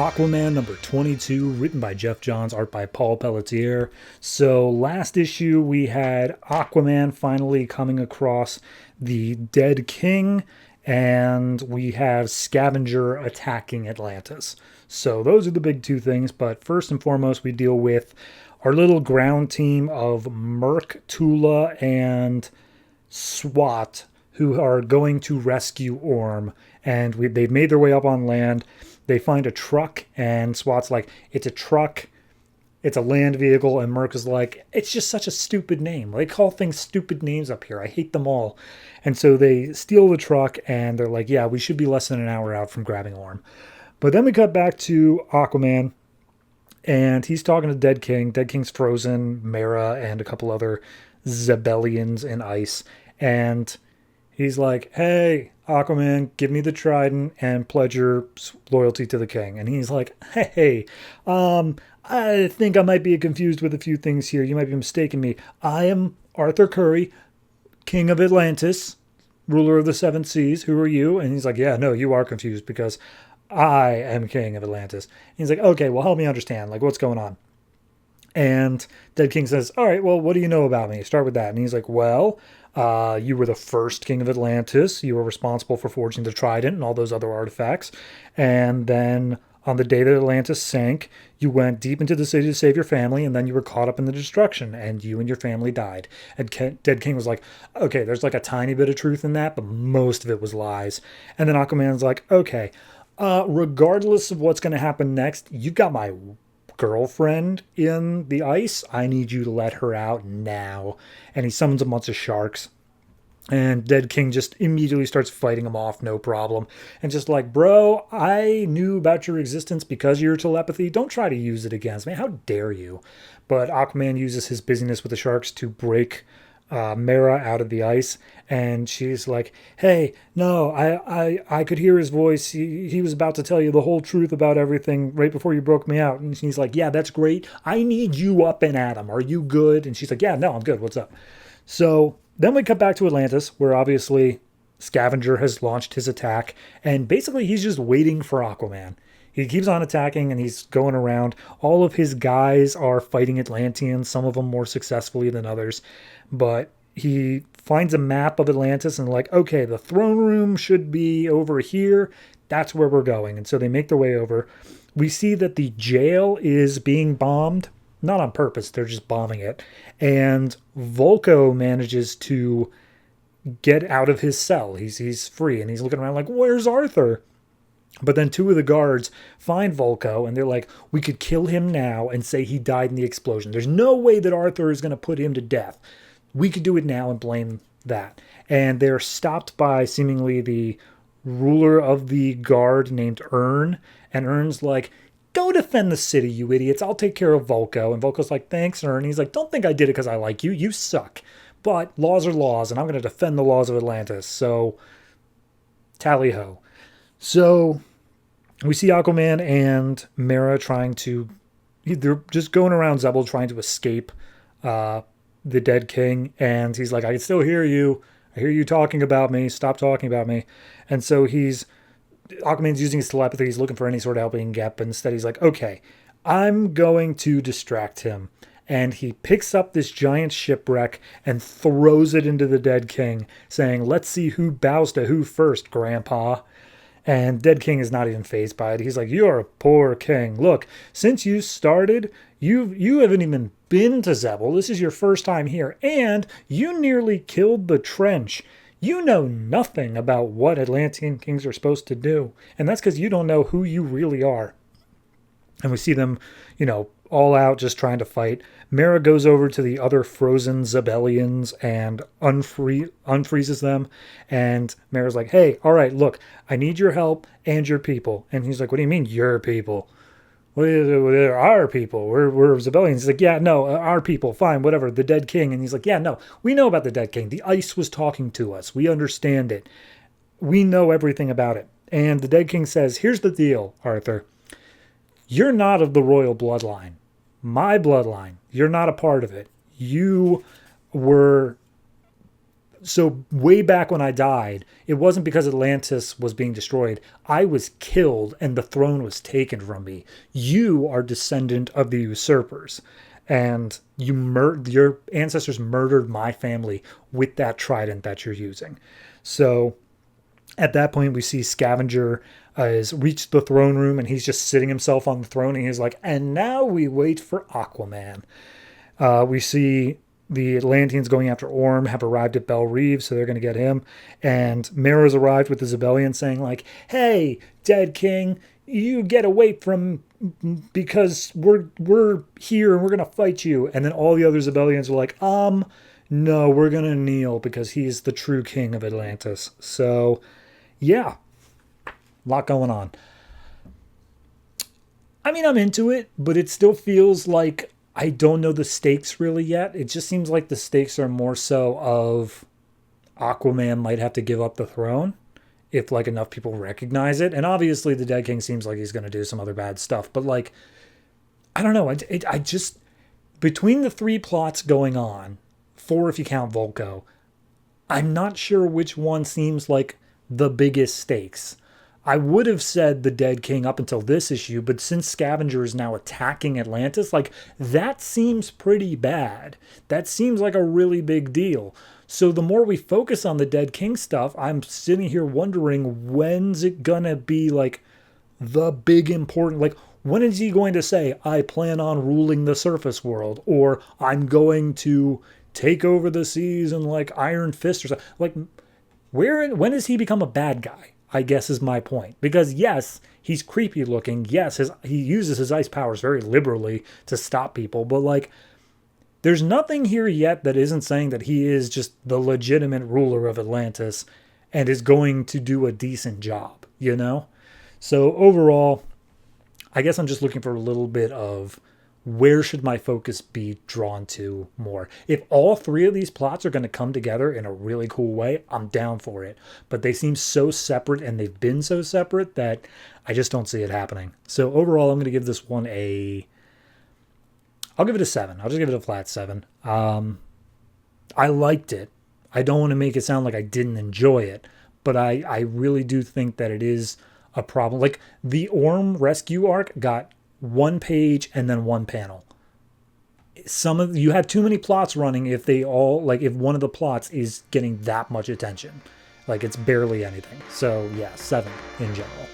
Aquaman number 22, written by Jeff Johns, art by Paul Pelletier. So last issue we had Aquaman finally coming across the dead king, and we have Scavenger attacking Atlantis. So those are the big two things, but first and foremost we deal with our little ground team of Merc, Tula, and SWAT, who are going to rescue Orm, and they've made their way up on land. They find a truck, and SWAT's like, it's a truck, it's a land vehicle, and Merc is like, it's just such a stupid name. They call things stupid names up here. I hate them all. And so they steal the truck, and they're like, yeah, we should be less than an hour out from grabbing Orm. But then we cut back to Aquaman, and he's talking to Dead King. Dead King's frozen, Mera, and a couple other Zebellians in ice. And he's like, hey, Aquaman, give me the trident and pledge your loyalty to the king. And he's like, hey, I think I might be confused with a few things here. You might be mistaking me. I am Arthur Curry, king of Atlantis, ruler of the seven seas. Who are you? And he's like, yeah, no, you are confused because I am king of Atlantis. And he's like, okay, well, help me understand. Like, what's going on? And Dead King says, all right, well, what do you know about me? Start with that. And he's like, well, you were the first king of Atlantis. You were responsible for forging the trident and all those other artifacts. And then on the day that Atlantis sank, you went deep into the city to save your family, and then you were caught up in the destruction, and you and your family died. And Dead King was like, okay, there's like a tiny bit of truth in that, but most of it was lies. And then Aquaman's like, okay, regardless of what's going to happen next, you got my girlfriend in the ice. I need you to let her out now. And he summons a bunch of sharks. And Dead King just immediately starts fighting him off, no problem. And just like, bro, I knew about your existence because of your telepathy. Don't try to use it against me. How dare you? But Aquaman uses his busyness with the sharks to break Mera out of the ice, and she's like, hey, no, I could hear his voice. He was about to tell you the whole truth about everything right before you broke me out. And he's like, yeah, that's great. I need you up and at him. Are you good? And she's like, yeah, no, I'm good. What's up? So then we cut back to Atlantis, where obviously Scavenger has launched his attack, and basically he's just waiting for Aquaman. He keeps on attacking and he's going around. All of his guys are fighting Atlanteans, some of them more successfully than others. But he finds a map of Atlantis and like, okay, the throne room should be over here. That's where we're going. And so they make their way over. We see that the jail is being bombed. Not on purpose, they're just bombing it. And Volko manages to get out of his cell. He's free and he's looking around like, where's Arthur? But then two of the guards find Volko, and they're like, we could kill him now and say he died in the explosion. There's no way that Arthur is going to put him to death. We could do it now and blame that. And they're stopped by seemingly the ruler of the guard named Ern. And Ern's like, go defend the city, you idiots. I'll take care of Volko. And Volko's like, thanks, Ern. He's like, don't think I did it because I like you. You suck. But laws are laws, and I'm going to defend the laws of Atlantis. So, tally-ho. So we see Aquaman and Mera they're just going around Zebel trying to escape the dead king. And he's like, I can still hear you. I hear you talking about me. Stop talking about me. And so Aquaman's using his telepathy. He's looking for any sort of help he can get. But instead he's like, okay, I'm going to distract him. And he picks up this giant shipwreck and throws it into the dead king, saying, let's see who bows to who first, Grandpa. And Dead King is not even fazed by it. He's like, you're a poor king. Look, since you started, you haven't even been to Zebel. This is your first time here. And you nearly killed the trench. You know nothing about what Atlantean kings are supposed to do. And that's because you don't know who you really are. And we see them, all out just trying to fight. Mera goes over to the other frozen Zebellians and unfreezes them. And Mera's like, hey, all right, look, I need your help and your people. And he's like, what do you mean your people? They're our people. We're Zebellians. He's like, yeah, no, our people. Fine, whatever. The dead king. And he's like, yeah, no, we know about the dead king. The ice was talking to us. We understand it. We know everything about it. And the dead king says, here's the deal, Arthur. You're not of the royal bloodline. My bloodline. You're not a part of it. You were So way back when I died, it wasn't because Atlantis was being destroyed. I was killed and the throne was taken from me. You are descendant of the usurpers, and your ancestors murdered my family with that trident that you're using. So at that point, we see Scavenger has reached the throne room and he's just sitting himself on the throne. And he's like, and now we wait for Aquaman. We see the Atlanteans going after Orm have arrived at Belle Reeve, so they're going to get him. And Mara's arrived with the Zebellians saying like, hey, Dead King, you get away from, because we're here and we're going to fight you. And then all the other Zebellians are like, no, we're going to kneel because he's the true king of Atlantis. So, yeah, a lot going on. I mean, I'm into it, but it still feels like I don't know the stakes really yet. It just seems like the stakes are more so of Aquaman might have to give up the throne if like enough people recognize it. And obviously the Dead King seems like he's going to do some other bad stuff. But like, I don't know. I just, between the three plots going on, four if you count Volko, I'm not sure which one seems like the biggest stakes. I would have said the Dead King up until this issue, but since Scavenger is now attacking Atlantis, like, that seems pretty bad. That seems like a really big deal. So the more we focus on the Dead King stuff, I'm sitting here wondering, when's it gonna be, like, the big important, like, when is he going to say, I plan on ruling the surface world, or I'm going to take over the seas and, like, Iron Fist or something? Like, when does he become a bad guy? I guess is my point. Because yes, he's creepy looking. Yes, he uses his ice powers very liberally to stop people. But like, there's nothing here yet that isn't saying that he is just the legitimate ruler of Atlantis and is going to do a decent job, you know? So overall, I guess I'm just looking for a little bit of where should my focus be drawn to more. If all three of these plots are going to come together in a really cool way, I'm down for it. But they seem so separate and they've been so separate that I just don't see it happening. So overall, I'm going to give this one I'll give it a 7. I'll just give it a flat 7. I liked it. I don't want to make it sound like I didn't enjoy it, but I really do think that it is a problem. Like the Orm rescue arc got one page and then one panel. You have too many plots running if if one of the plots is getting that much attention. Like it's barely anything. So yeah, 7 in general.